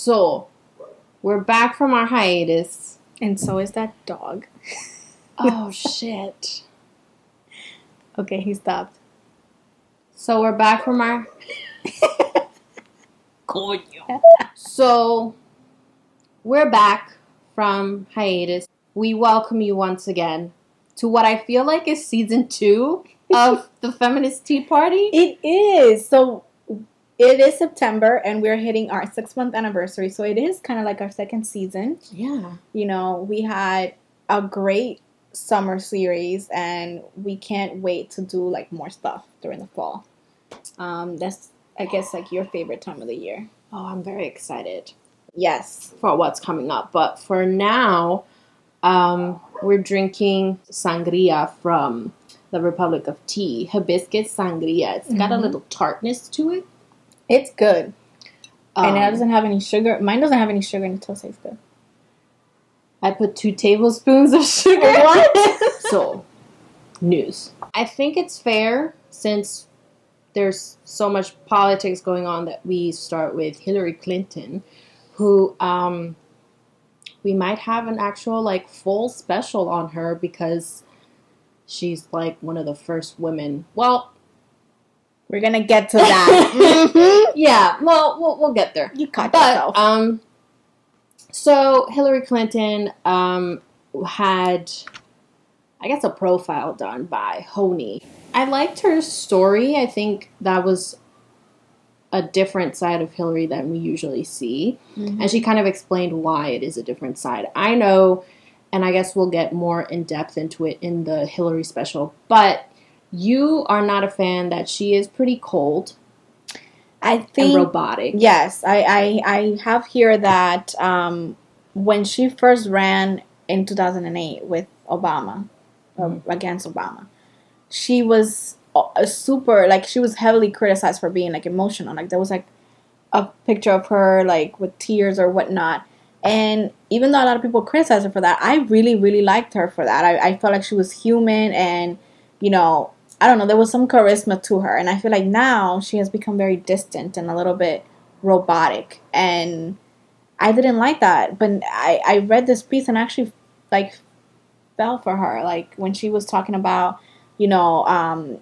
So, we're back from our hiatus. And so is that dog. Oh, shit. Okay, he stopped. So, we're back from our... So, we're back from hiatus. We welcome you once again to what I feel like is season 2 of the Feminist Tea Party. It is. So, it is September, and we're hitting our 6-month anniversary. So, it is kind of like our second season. Yeah. You know, we had a great summer series, and we can't wait to do, like, more stuff during the fall. That's, I guess, like, your favorite time of the year. Oh, I'm very excited. Yes. For what's coming up. But for now, we're drinking Sangria from the Republic of Tea. Hibiscus Sangria. It's got a little tartness to it. It's good. And it doesn't have any sugar. Mine doesn't have any sugar, and it still tastes good. I put 2 tablespoons of sugar. What? So, news. I think it's fair, since there's so much politics going on, that we start with Hillary Clinton, who we might have an actual, like, full special on her, because she's, like, one of the first women. Well, we're gonna get to that. Yeah, well, we'll get there. You caught yourself. So Hillary Clinton had, I guess, a profile done by HONY. I liked her story. I think that was a different side of Hillary than we usually see. And she kind of explained why it is a different side. I know, and I guess we'll get more in depth into it in the Hillary special, but you are not a fan that she is pretty cold. I think, and robotic. Yes, I have here that when she first ran in 2008 with Obama, against Obama, she was she was heavily criticized for being, like, emotional. Like, there was, like, a picture of her, like, with tears or whatnot. And even though a lot of people criticized her for that, I really, really liked her for that. I felt like she was human, and, you know, I don't know, there was some charisma to her. And I feel like now she has become very distant and a little bit robotic. And I didn't like that. But I read this piece and actually, like, fell for her. Like, when she was talking about, you know,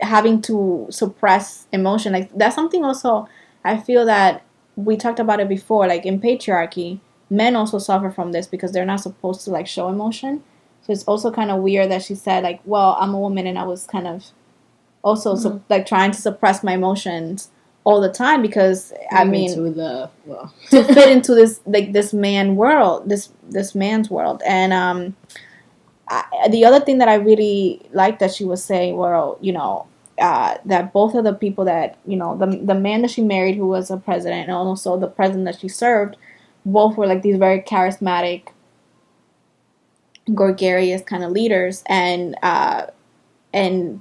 having to suppress emotion. Like, that's something also, I feel that we talked about it before. Like, in patriarchy, men also suffer from this because they're not supposed to, like, show emotion. So it's also kind of weird that she said, like, well, I'm a woman, and I was kind of also like trying to suppress my emotions all the time, because I mean, to fit into this, like, this man world, this man's world. And the other thing that I really liked that she was saying, well, you know, that both of the people that, you know, the man that she married, who was a president, and also the president that she served, both were, like, these very charismatic, gregarious kind of leaders, and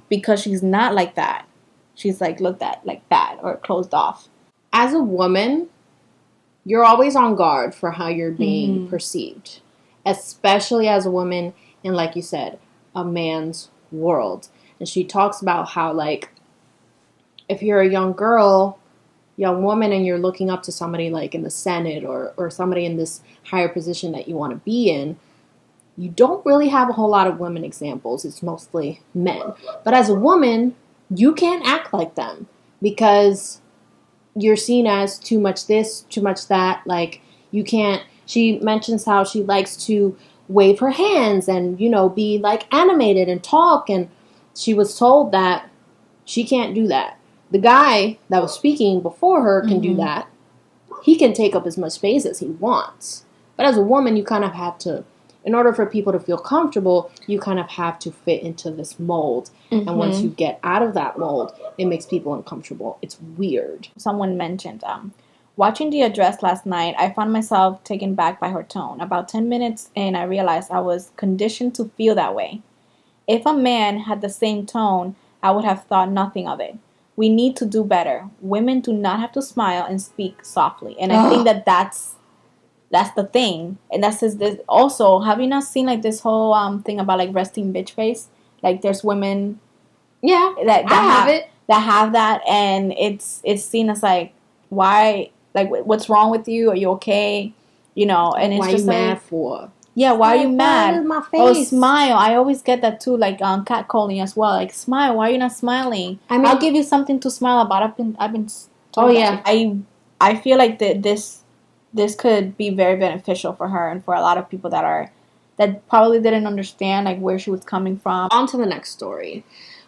because she's not like that, she's, like, looked at like bad or closed off. As a woman, you're always on guard for how you're being perceived, especially as a woman in, like you said, a man's world. And she talks about how, like, if you're a young woman, and you're looking up to somebody, like, in the Senate or somebody in this higher position that you want to be in, you don't really have a whole lot of women examples. It's mostly men. But as a woman, you can't act like them, because you're seen as too much this, too much that. Like, you can't. She mentions how she likes to wave her hands and, you know, be, like, animated and talk. And she was told that she can't do that. The guy that was speaking before her can do that. He can take up as much space as he wants. But as a woman, you kind of have to, in order for people to feel comfortable, you kind of have to fit into this mold. And once you get out of that mold, it makes people uncomfortable. It's weird. Someone mentioned, watching the address last night, I found myself taken back by her tone. About 10 minutes in, I realized I was conditioned to feel that way. If a man had the same tone, I would have thought nothing of it. We need to do better. Women do not have to smile and speak softly. And I think that's the thing. And that's this. Also, have you not seen, like, this whole thing about, like, resting bitch face? Like, there's women, that have it, that have that, and it's seen as, like, why like, what's wrong with you? Are you okay? You know, and it's why just you like, mad for? yeah, why are you Like, mad? my Oh, face. smile. I always get that too, like catcalling as well. Like, smile. Why are you not smiling? I mean, I'll give you something to smile about. I've been told oh that. yeah. I feel like this could be very beneficial for her and for a lot of people that probably didn't understand like where she was coming from. On to the next story,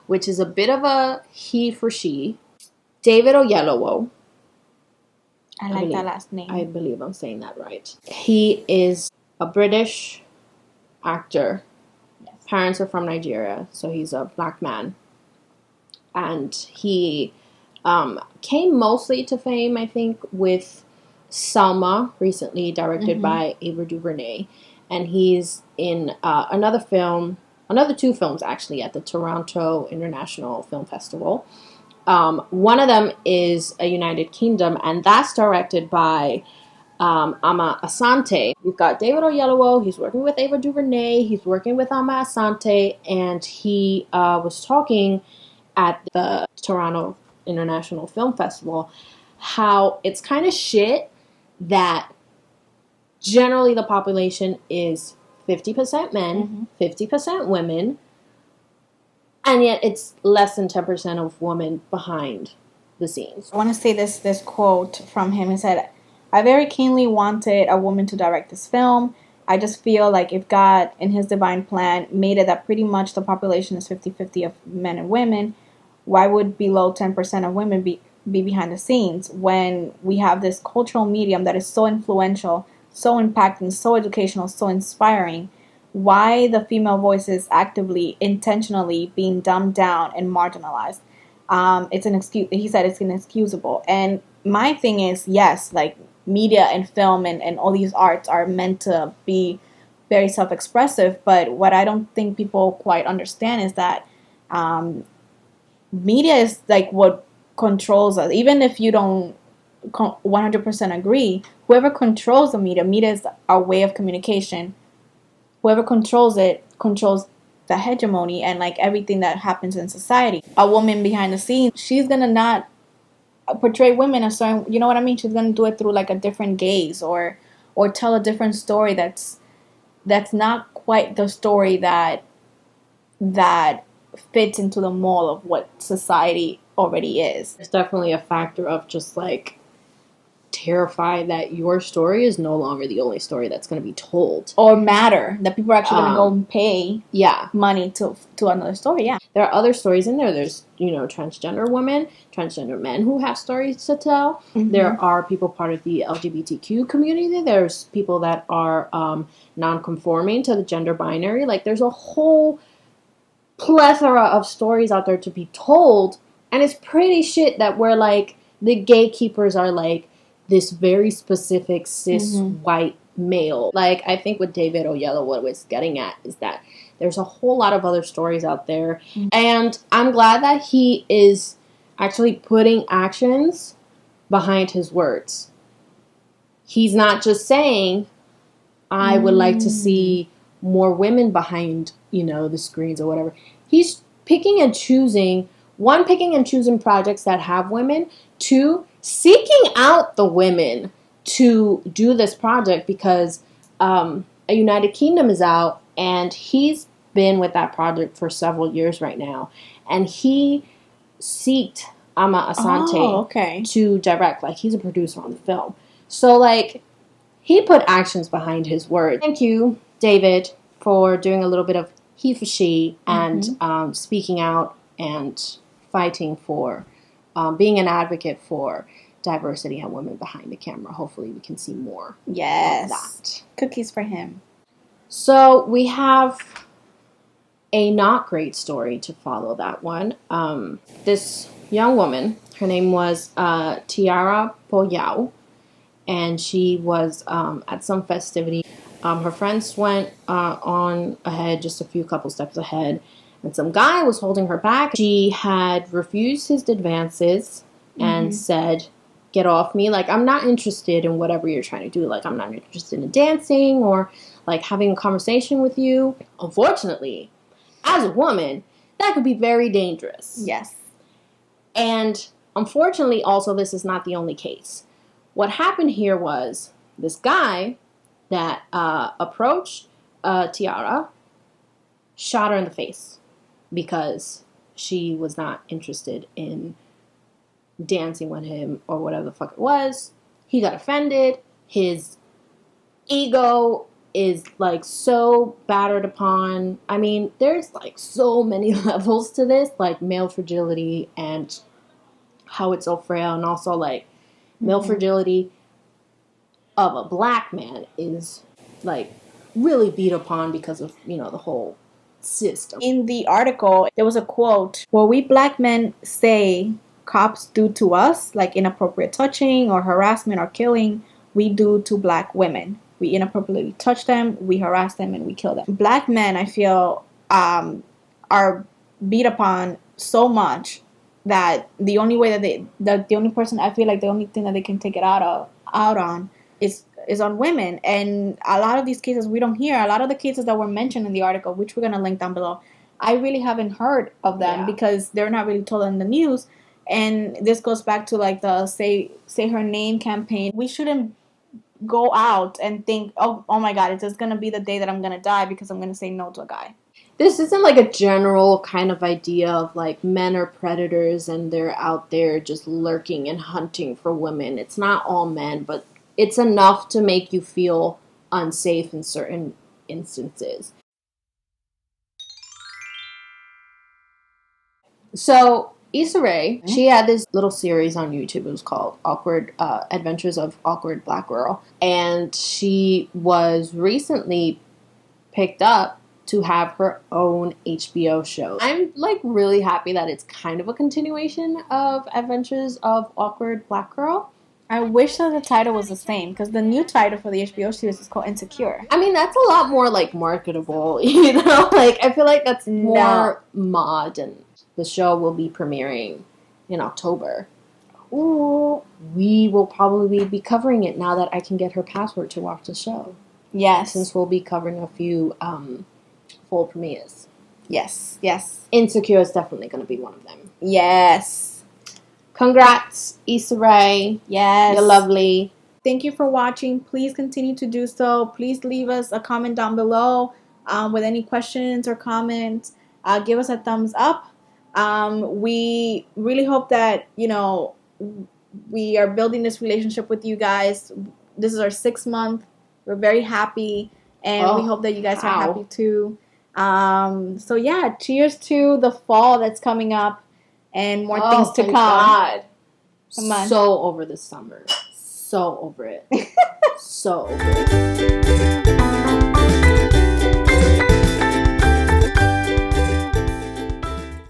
which is a bit of a he for she. David Oyelowo. I like that last name. I believe I'm saying that right. He is a British actor. Yes. Parents are from Nigeria, so he's a black man. And he came mostly to fame, I think, with Selma, recently directed by Ava DuVernay. And he's in another two films, actually, at the Toronto International Film Festival. One of them is A United Kingdom, and that's directed by Ama Asante. You've got David Oyelowo, he's working with Ava DuVernay, he's working with Ama Asante, and he was talking at the Toronto International Film Festival how it's kind of shit that generally the population is 50% men, 50% women, and yet it's less than 10% of women behind the scenes. I want to say this quote from him. He said, "I very keenly wanted a woman to direct this film. I just feel like if God, in his divine plan, made it that pretty much the population is 50-50 of men and women, why would below 10% of women be behind the scenes when we have this cultural medium that is so influential, so impacting, so educational, so inspiring? Why the female voice is actively, intentionally being dumbed down and marginalized? It's an excuse." He said it's inexcusable. And my thing is, yes, like media and film and all these arts are meant to be very self-expressive. But what I don't think people quite understand is that media is like what controls us. Even if you don't 100% agree, whoever controls the media is our way of communication. Whoever controls it controls the hegemony and like everything that happens in society. A woman behind the scenes, she's gonna not portray women a certain, you know what I mean? She's gonna do it through like a different gaze or tell a different story that's not quite the story that fits into the mold of what society already is. There's definitely a factor of just like terrified that your story is no longer the only story that's going to be told or matter, that people are actually going to go and pay money to another story. Yeah, there are other stories in there. There's transgender women, transgender men who have stories to tell. There are people part of the LGBTQ community. There's people that are non-conforming to the gender binary. Like there's a whole plethora of stories out there to be told, and it's pretty shit that we're like the gatekeepers are like this very specific cis white male. Like I think what David Oyelowo was getting at is that there's a whole lot of other stories out there, and I'm glad that he is actually putting actions behind his words. He's not just saying, I would like to see more women behind, the screens or whatever. He's picking and choosing projects that have women, 2, seeking out the women to do this project because A United Kingdom is out and he's been with that project for several years right now. And he seeked Ama Asante to direct. Like, he's a producer on the film. So, like, he put actions behind his word. Thank you, David, for doing a little bit of he for she and speaking out and fighting for, being an advocate for diversity and women behind the camera. Hopefully we can see more of that. Cookies for him. So we have a not great story to follow that one. This young woman, her name was Tiara Poyo, and she was at some festivity. Her friends went on ahead, just a few couple steps ahead, and some guy was holding her back. She had refused his advances and said, "Get off me. Like, I'm not interested in whatever you're trying to do. Like, I'm not interested in dancing or, like, having a conversation with you." Unfortunately, as a woman, that could be very dangerous. Yes. And unfortunately, also, this is not the only case. what happened here was this guy that approached Tiara shot her in the face because she was not interested in dancing with him or whatever the fuck it was. He got offended. His ego is like so battered upon. I mean, there's like so many levels to this, like male fragility and how it's so frail, and also like male fragility of a black man is like really beat upon because of, you know, the whole system. In the article, there was a quote, "What we black men say cops do to us, like inappropriate touching or harassment or killing, we do to black women. We inappropriately touch them, we harass them, and we kill them." Black men, I feel, are beat upon so much that the only way that the only person, I feel like the only thing that they can take it out on is on women. And a lot of these cases we don't hear. A lot of the cases that were mentioned in the article, which we're going to link down below, I really haven't heard of them because they're not really told in the news. And this goes back to like the say her name campaign. We shouldn't go out and think, oh my God, it's just going to be the day that I'm going to die because I'm going to say no to a guy. This isn't like a general kind of idea of like men are predators and they're out there just lurking and hunting for women. It's not all men, but it's enough to make you feel unsafe in certain instances. So Issa Rae, she had this little series on YouTube. It was called Adventures of Awkward Black Girl. And she was recently picked up to have her own HBO show. I'm like really happy that it's kind of a continuation of Adventures of Awkward Black Girl. I wish that the title was the same, because the new title for the HBO series is called Insecure. I mean, that's a lot more like marketable, you know? Like, I feel like that's more modern. The show will be premiering in October. Ooh, we will probably be covering it now that I can get her password to watch the show. Yes. Since we'll be covering a few full premieres. Yes. Insecure is definitely going to be one of them. Yes. Congrats, Issa Rae. Yes. You're lovely. Thank you for watching. Please continue to do so. Please leave us a comment down below with any questions or comments. Give us a thumbs up. We really hope that, you know, we are building this relationship with you guys. This is our 6th month. We're very happy, and we hope that you guys are happy too. So yeah, cheers to the fall that's coming up and more things to come. God. Come on. So over the summer. So over it. So over it.